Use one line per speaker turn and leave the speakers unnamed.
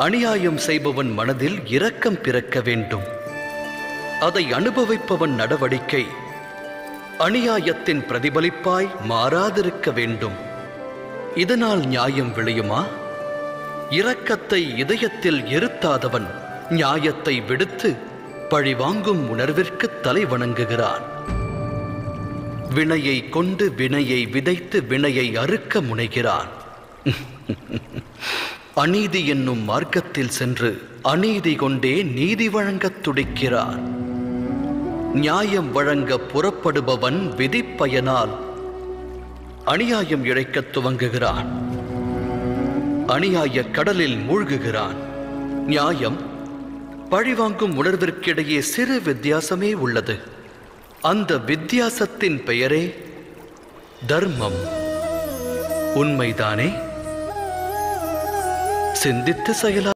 அநியாயம் செய்பவன் மனதில் இரக்கம் பிறக்க வேண்டும். அதை அனுபவிப்பவன் நடவடிக்கை அநியாயத்தின் பிரதிபலிப்பாய் மாறாதிருக்க வேண்டும். இதனால் நியாயம் விளையுமா? இரக்கத்தை இதயத்தில் இருத்தாதவன் நியாயத்தை விடுத்து பழிவாங்கும் உணர்விற்கு தலை வணங்குகிறான். வினையை கொண்டு வினையை விதைத்து வினையை அறுக்க முனைகிறான். அநீதி என்னும் மார்க்கத்தில் சென்று அநீதி கொண்டே நீதி வழங்கத் துடிக்கிறான். நியாயம் வழங்க புறப்படுபவன் விதிப்பயனால் அநியாயம் இழைக்கத் துவங்குகிறான். அநியாய கடலில் மூழ்குகிறான். நியாயம் பழிவாங்கும் உணர்விற்கிடையே சிறு வித்தியாசமே உள்ளது. அந்த வித்தியாசத்தின் பெயரே தர்மம். உண்மைதானே? சிந்தித்து செயலா